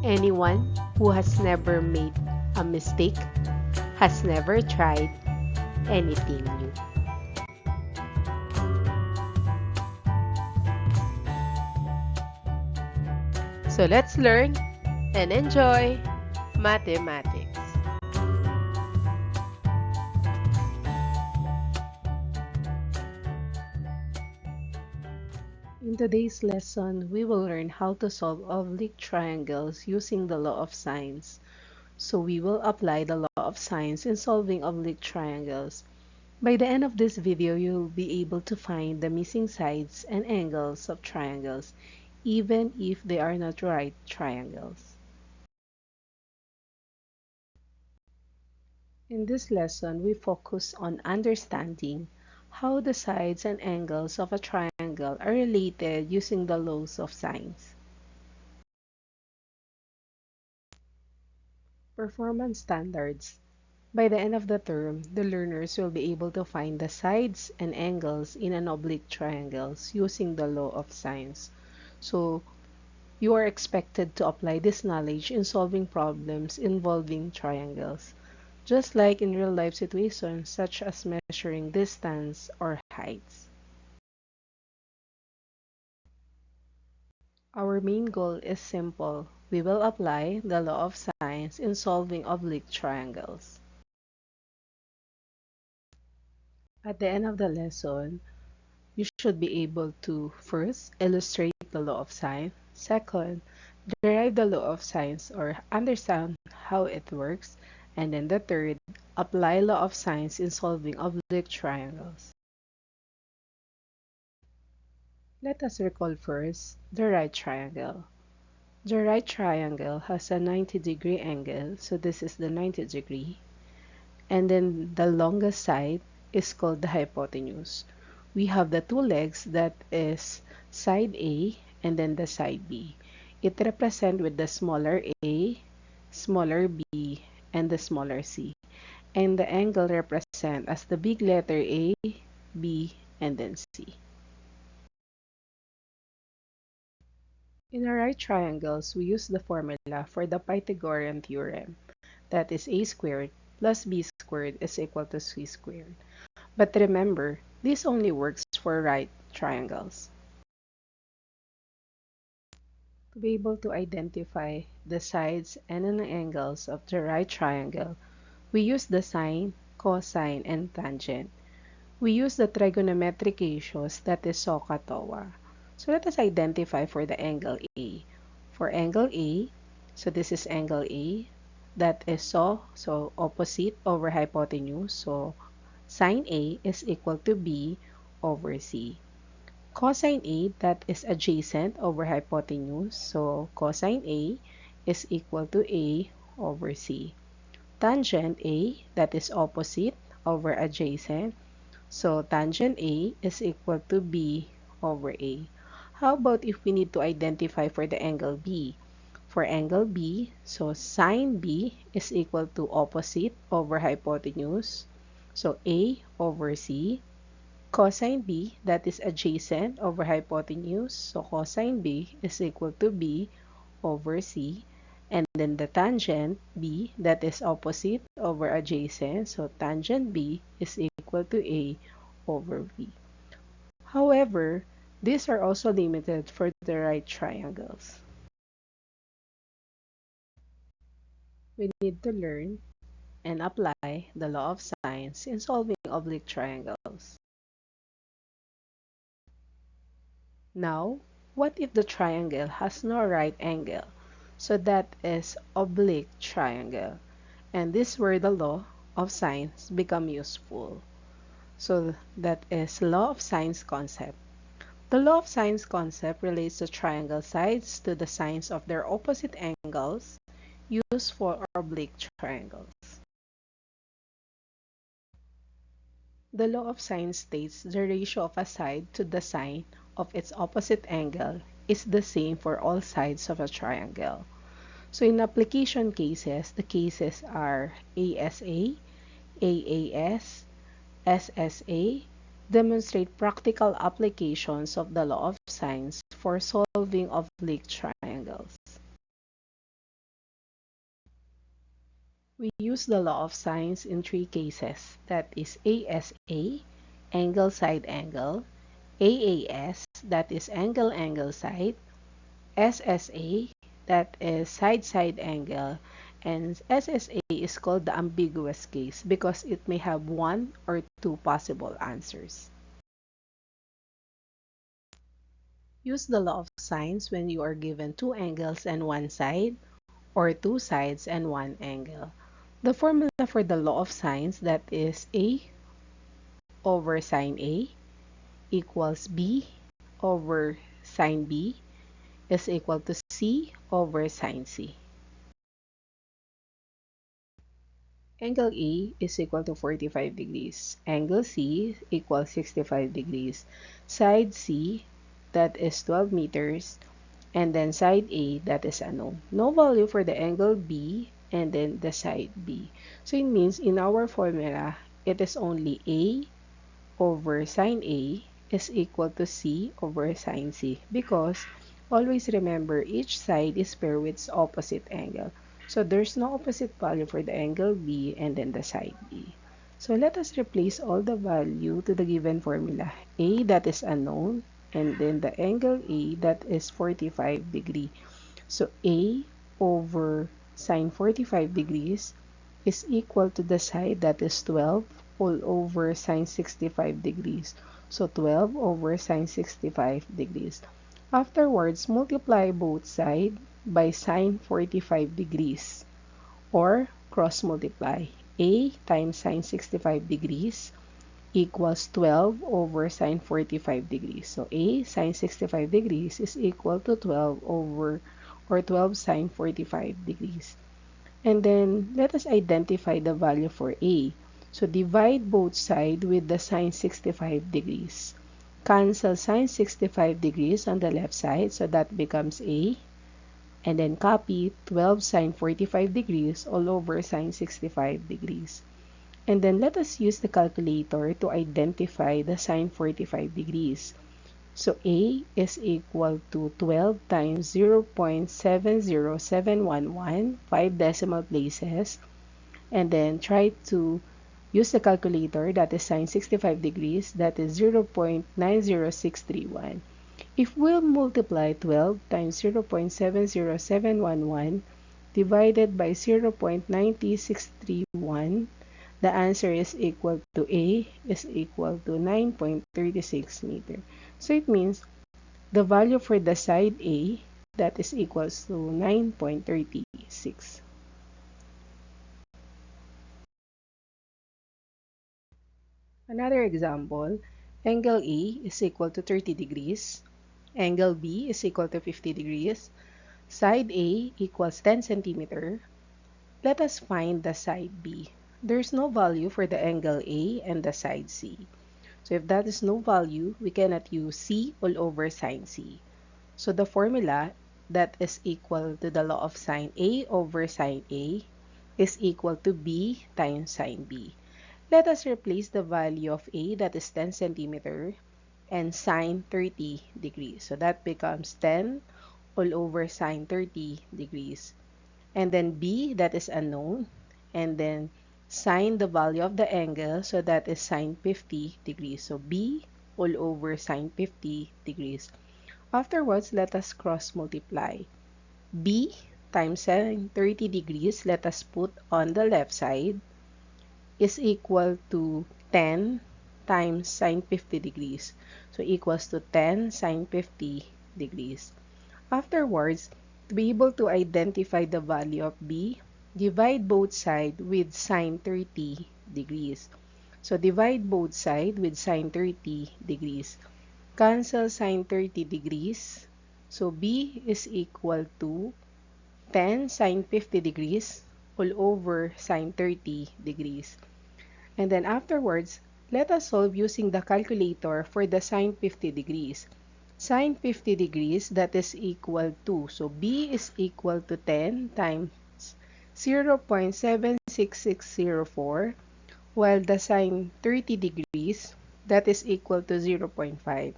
Anyone who has never made a mistake has never tried anything new. So let's learn and enjoy mathematics. In today's lesson, we will learn how to solve oblique triangles using the law of sines. So we will apply the law of sines in solving oblique triangles. By the end of this video, you'll be able to find the missing sides and angles of triangles, even if they are not right triangles. In this lesson, we focus on understanding how the sides and angles of a triangle are related using the laws of sines. Performance standards. By the end of the term, the learners will be able to find the sides and angles in an oblique triangles using the law of sines. So, you are expected to apply this knowledge in solving problems involving triangles, just like in real-life situations such as measuring distance or heights. Our main goal is simple. We will apply the law of sines in solving oblique triangles. At the end of the lesson, you should be able to first illustrate the law of sine, second, derive the law of sines or understand how it works, and then the third, apply law of sines in solving oblique triangles. Let us recall first the right triangle. The right triangle has a 90-degree angle, so this is the 90 degree, and then the longest side is called the hypotenuse. We have the two legs, that is side A and then the side B. It represents with the smaller A, smaller B, and the smaller C. And the angle represent as the big letter A, B, and then C. In our right triangles, we use the formula for the Pythagorean theorem, that is A squared plus B squared is equal to C squared. But remember, this only works for right triangles. To be able to identify the sides and the angles of the right triangle, we use the sine, cosine, and tangent. We use the trigonometric ratios, that is SOHCAHTOA. So let us identify for the angle A. For angle A, so this is angle A, that is so opposite over hypotenuse, so sine A is equal to B over C. Cosine A, that is adjacent over hypotenuse, so cosine A is equal to A over C. Tangent A, that is opposite over adjacent, so tangent A is equal to B over A. How about if we need to identify for the angle B? For angle B, so sine B is equal to opposite over hypotenuse, so A over C. Cosine B, that is adjacent over hypotenuse, so cosine B is equal to B over C. And then the tangent B, that is opposite over adjacent, so tangent B is equal to A over B. However, these are also limited for the right triangles. We need to learn and apply the law of sines in solving oblique triangles. Now, what if the triangle has no right angle? So that is oblique triangle. And this is where the law of sines become useful. So that is law of sines concept. The law of sines concept relates the triangle sides to the sines of their opposite angles used for oblique triangles. The law of sines states the ratio of a side to the sine of its opposite angle is the same for all sides of a triangle. So in application cases, the cases are ASA, AAS, SSA, demonstrate practical applications of the law of sines for solving oblique triangles. We use the law of sines in three cases. That is ASA, angle side angle, AAS, that is angle angle side, SSA, that is side side angle, and SSA is called the ambiguous case because it may have one or two possible answers. Use the law of sines when you are given two angles and one side, or two sides and one angle. The formula for the law of sines, that is A over sine A equals B over sine B is equal to C over sine C. Angle A is equal to 45 degrees. Angle C equals 65 degrees. Side C, that is 12 meters. And then side A, that is unknown. No value for the angle B and then the side B. So it means in our formula, it is only A over sine A is equal to C over sine C because always remember each side is paired with its opposite angle. So there's no opposite value for the angle B and then the side B. So let us replace all the value to the given formula. A, that is unknown, and then the angle A, that is 45 degree. So A over sine 45 degrees is equal to the side, that is 12 all over sine 65 degrees. So 12 over sine 65 degrees. Afterwards, multiply both sides by sine 45 degrees or cross multiply. A times sine 65 degrees equals 12 over sine 45 degrees. So A sine 65 degrees is equal to 12 over or 12 sine 45 degrees. And then let us identify the value for A. So divide both sides with the sine 65 degrees. Cancel sine 65 degrees on the left side, so that becomes A. And then copy 12 sine 45 degrees all over sine 65 degrees. And then let us use the calculator to identify the sine 45 degrees. So A is equal to 12 times 0.70711, 5 decimal places. And then try to use the calculator, that is sine 65 degrees, that is 0.90631. If we'll multiply 12 times 0.70711 divided by 0.9631, the answer is equal to A is equal to 9.36 meter. So it means the value for the side A, that is equals to 9.36. Another example, angle A is equal to 30 degrees, angle B is equal to 50 degrees, side A equals 10 centimeter. Let us find the side B. There's no value for the angle A and the side C. So if that is no value, we cannot use C all over sine C. So the formula, that is equal to the law of sine A over sine A is equal to B times sine B. Let us replace the value of A, that is 10 centimeter, and sine 30 degrees. So that becomes 10 all over sine 30 degrees. And then B, that is unknown, and then sine the value of the angle, so that is sine 50 degrees. So B all over sine 50 degrees. Afterwards, let us cross multiply. B times sine 30 degrees, let us put on the left side, is equal to 10 times sine 50 degrees. So equals to 10 sine 50 degrees. Afterwards, to be able to identify the value of B, divide both sides with sine 30 degrees. So divide both sides with sine 30 degrees. Cancel sine 30 degrees. So B is equal to 10 sine 50 degrees all over sine 30 degrees. And then afterwards, let us solve using the calculator for the sine 50 degrees. Sine 50 degrees, that is equal to, so B is equal to 10 times 0.76604, while the sine 30 degrees, that is equal to 0.5.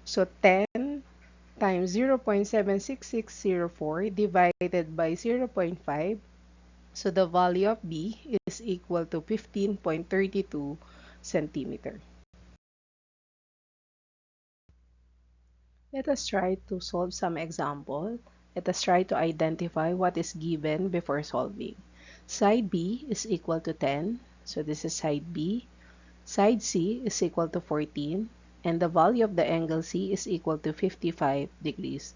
So 10 times 0.76604 divided by 0.5, So the value of B is equal to 15.32 centimeter. Let us try to solve some example. Let us try to identify what is given before solving. Side B is equal to 10. So this is side B. Side C is equal to 14. And the value of the angle C is equal to 55 degrees.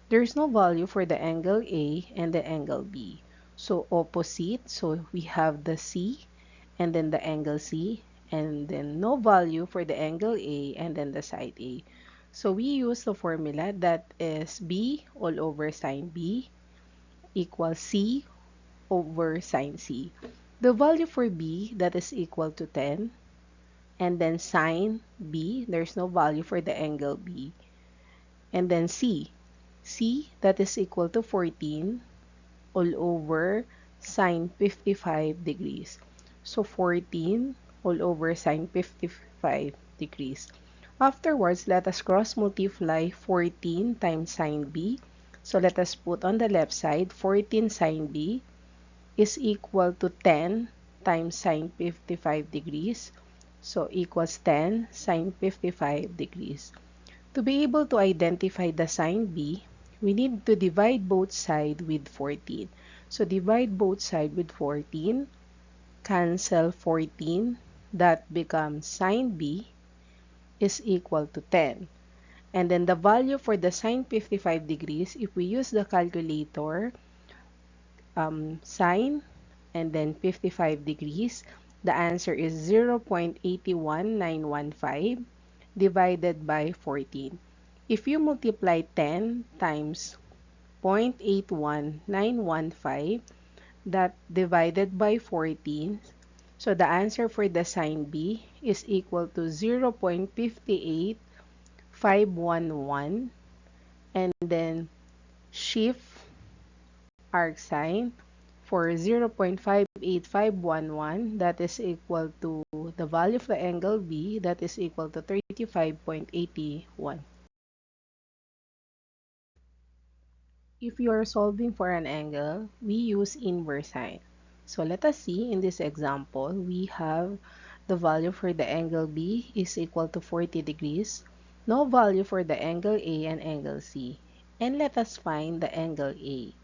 There is no value for the angle A and the angle B. So opposite, so we have the C and then the angle C, and then no value for the angle A and then the side A. So we use the formula that is B all over sine B equals C over sine C. The value for B, that is equal to 10, and then sine B, there's no value for the angle B, and then C, that is equal to 14 all over sine 55 degrees. So 14 all over sine 55 degrees. Afterwards, let us cross multiply 14 times sine B. So let us put on the left side 14 sine B is equal to 10 times sine 55 degrees. So equals 10 sine 55 degrees. To be able to identify the sine B, we need to divide both sides with 14. So divide both sides with 14, cancel 14, that becomes sine B is equal to 10. And then the value for the sine 55 degrees, if we use the calculator, sine and then 55 degrees, the answer is 0.81915 divided by 14. If you multiply 10 times 0.81915, that divided by 14, so the answer for the sine B is equal to 0.58511, and then shift arcsine for 0.58511, that is equal to the value of the angle B, that is equal to 35.81. If you are solving for an angle, we use inverse sine. So let us see in this example, we have the value for the angle B is equal to 40 degrees, no value for the angle A and angle C. And let us find the angle A.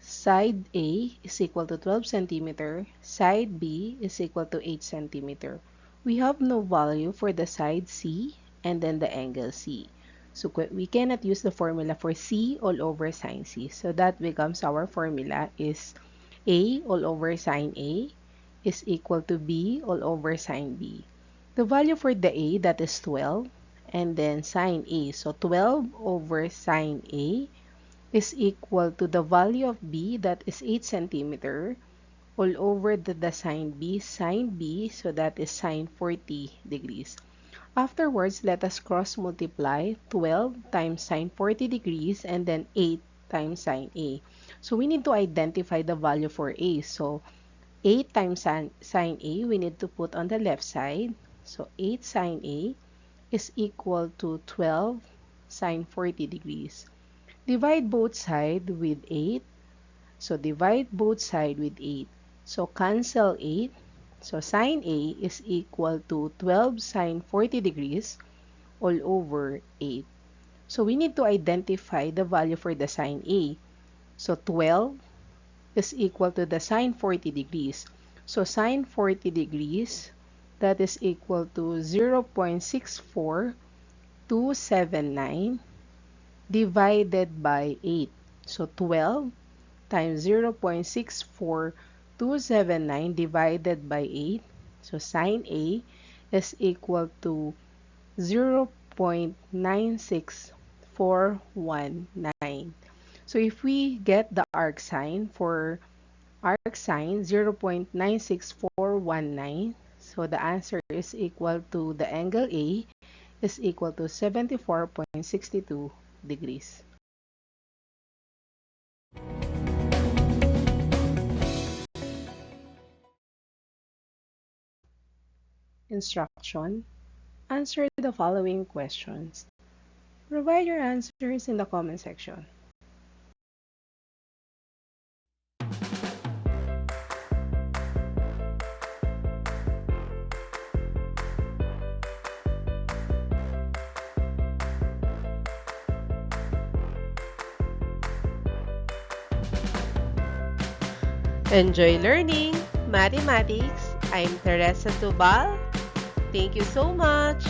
Side A is equal to 12 centimeter, side B is equal to 8 centimeter. We have no value for the side C and then the angle C. So we cannot use the formula for C all over sine C. So that becomes our formula is A all over sine A is equal to B all over sine B. The value for the A, that is 12, and then sine A. So 12 over sine A is equal to the value of B, that is 8 centimeter, all over the sine B, so that is sine 40 degrees. Afterwards, let us cross multiply 12 times sine 40 degrees and then 8 times sine A. So we need to identify the value for A. So 8 times sine A, we need to put on the left side. So 8 sine A is equal to 12 sine 40 degrees. Divide both sides with 8. So divide both sides with 8. So cancel 8. So sine A is equal to 12 sine 40 degrees all over 8. So we need to identify the value for the sine A. So 12 is equal to the sine 40 degrees. So sine 40 degrees, that is equal to 0.64279 divided by 8. So 12 times 0.64279 divided by 8. So sine A is equal to 0.96419. So if we get the arcsine for arcsine 0.96419, so the answer is equal to the angle A is equal to 74.62 degrees. Instruction: answer the following questions. Provide your answers in the comment section. Enjoy learning mathematics. I'm Teresa Tubal. Thank you so much.